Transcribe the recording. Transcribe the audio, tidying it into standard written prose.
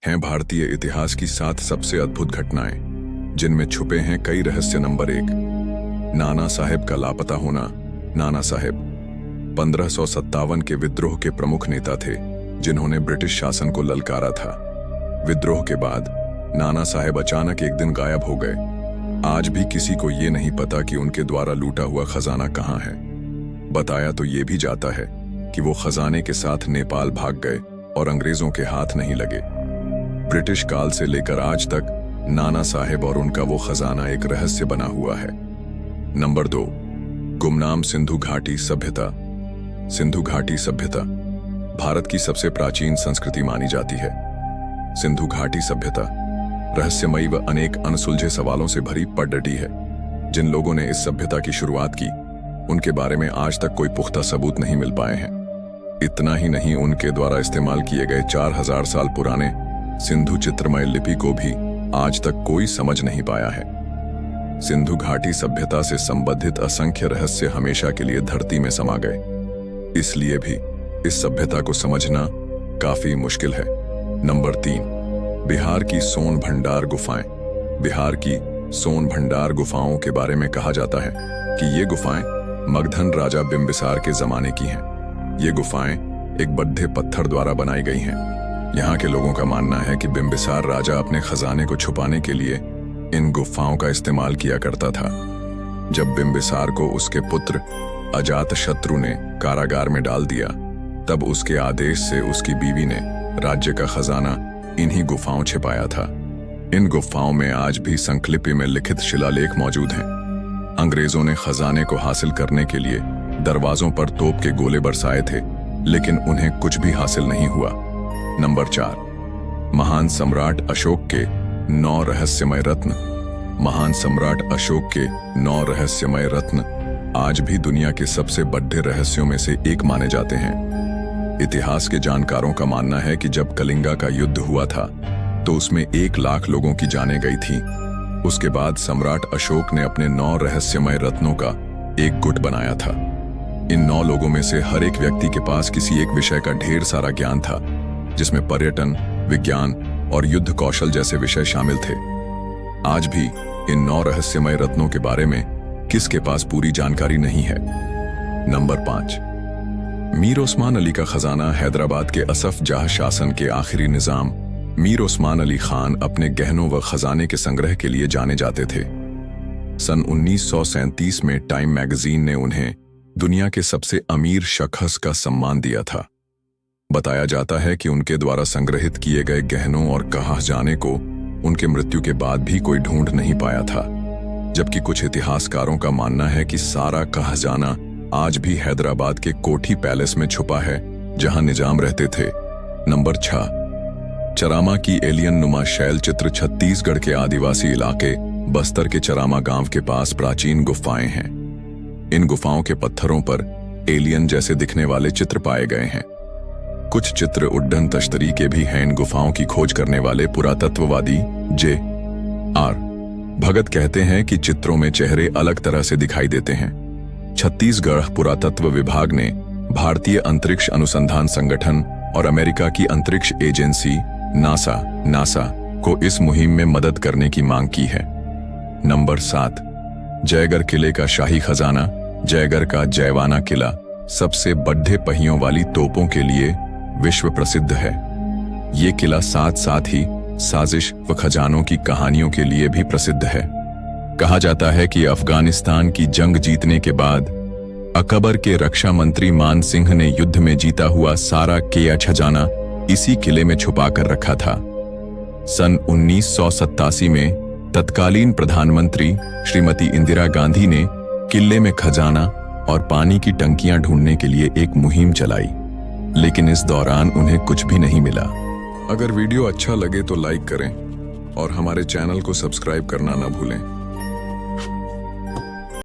हैं भारतीय इतिहास की 7 सबसे अद्भुत घटनाएं जिनमें छुपे हैं कई रहस्य। नंबर 1, नाना साहेब का लापता होना। नाना साहेब 1557 के विद्रोह के प्रमुख नेता थे जिन्होंने ब्रिटिश शासन को ललकारा था। विद्रोह के बाद नाना साहेब अचानक एक दिन गायब हो गए। आज भी किसी को ये नहीं पता कि उनके द्वारा लूटा हुआ खजाना कहाँ है। बताया तो ये भी जाता है कि वो खजाने के साथ नेपाल भाग गए और अंग्रेजों के हाथ नहीं लगे। ब्रिटिश काल से लेकर आज तक नाना साहेब और उनका वो खजाना एक रहस्य बना हुआ है। नंबर 2, गुमनाम सिंधु घाटी सभ्यता। सिंधु घाटी सभ्यता भारत की सबसे प्राचीन संस्कृति मानी जाती है। सिंधु घाटी सभ्यता रहस्यमयी व अनेक अनसुलझे सवालों से भरी पड़डटी है। जिन लोगों ने इस सभ्यता की शुरुआत की उनके बारे में आज तक कोई पुख्ता सबूत नहीं मिल पाए हैं। इतना ही नहीं, उनके द्वारा इस्तेमाल किए गए 4000 साल पुराने सिंधु चित्रमय लिपि को भी आज तक कोई समझ नहीं पाया है। सिंधु घाटी सभ्यता से संबंधित असंख्य रहस्य हमेशा के लिए धरती में समा गए, इसलिए भी इस सभ्यता को समझना काफी मुश्किल है। नंबर 3, बिहार की सोन भंडार गुफाएं। बिहार की सोन भंडार गुफाओं के बारे में कहा जाता है कि ये गुफाएं मगधन राजा बिंबिसार के जमाने की हैं। ये गुफाएं एक बड्ढे पत्थर द्वारा बनाई गई हैं। यहाँ के लोगों का मानना है कि बिंबिसार राजा अपने खजाने को छुपाने के लिए इन गुफाओं का इस्तेमाल किया करता था। जब बिंबिसार को उसके पुत्र अजातशत्रु ने कारागार में डाल दिया, तब उसके आदेश से उसकी बीवी ने राज्य का खजाना इन्हीं गुफाओं छिपाया था। इन गुफाओं में आज भी संकलिपि में लिखित शिलालेख मौजूद हैं। अंग्रेजों ने खजाने को हासिल करने के लिए दरवाजों पर तोप के गोले बरसाए थे, लेकिन उन्हें कुछ भी हासिल नहीं हुआ। नंबर 4, महान सम्राट अशोक के 9 रहस्यमय रत्न। महान सम्राट अशोक के 9 रहस्यमय रत्न आज भी दुनिया के सबसे बड़े रहस्यों में से एक माने जाते हैं। इतिहास के जानकारों का मानना है कि जब कलिंगा का युद्ध हुआ था तो उसमें 1 लाख लोगों की जानें गई थीं। उसके बाद सम्राट अशोक ने अपने 9 रहस्यमय रत्नों का एक गुट बनाया था। इन 9 लोगों में से हर एक व्यक्ति के पास किसी एक विषय का ढेर सारा ज्ञान था, जिसमें पर्यटन, विज्ञान और युद्ध कौशल जैसे विषय शामिल थे। आज भी इन 9 रहस्यमय रत्नों के बारे में किसके पास पूरी जानकारी नहीं है। नंबर 5, मीर ओस्मान अली का खजाना। हैदराबाद के असफ जाह शासन के आखिरी निजाम मीर ओस्मान अली खान अपने गहनों व खजाने के संग्रह के लिए जाने जाते थे। सन 1937 में टाइम मैगजीन ने उन्हें दुनिया के सबसे अमीर शख्स का सम्मान दिया था। बताया जाता है कि उनके द्वारा संग्रहित किए गए गहनों और खजाने को उनके मृत्यु के बाद भी कोई ढूंढ नहीं पाया था, जबकि कुछ इतिहासकारों का मानना है कि सारा खजाना आज भी हैदराबाद के कोठी पैलेस में छुपा है, जहां निजाम रहते थे। नंबर 6, चरामा की एलियन नुमा शैल चित्र। छत्तीसगढ़ के आदिवासी इलाके बस्तर के चरामा गांव के पास प्राचीन गुफाएं हैं। इन गुफाओं के पत्थरों पर एलियन जैसे दिखने वाले चित्र पाए गए हैं। कुछ चित्र उड्डन तश्तरी के भी हैं। इन गुफाओं की खोज करने वाले पुरातत्ववादी J.R. भगत कहते हैं कि चित्रों में चेहरे अलग तरह से दिखाई देते हैं। छत्तीसगढ़ पुरातत्व विभाग ने भारतीय अंतरिक्ष अनुसंधान संगठन और अमेरिका की अंतरिक्ष एजेंसी नासा को इस मुहिम में मदद करने की मांग की है। नंबर 7, जयगढ़ किले का शाही खजाना। जयगढ़ का जयवाना किला सबसे बड़े पहियों वाली तोपों के लिए विश्व प्रसिद्ध है। ये किला साथ ही साजिश व खजानों की कहानियों के लिए भी प्रसिद्ध है। कहा जाता है कि अफगानिस्तान की जंग जीतने के बाद अकबर के रक्षा मंत्री मान सिंह ने युद्ध में जीता हुआ सारा किया खजाना इसी किले में छुपा कर रखा था। सन 1987 में तत्कालीन प्रधानमंत्री श्रीमती इंदिरा गांधी ने किले में खजाना और पानी की टंकियां ढूंढने के लिए एक मुहिम चलाई, लेकिन इस दौरान उन्हें कुछ भी नहीं मिला। अगर वीडियो अच्छा लगे तो लाइक करें और हमारे चैनल को सब्सक्राइब करना ना भूलें।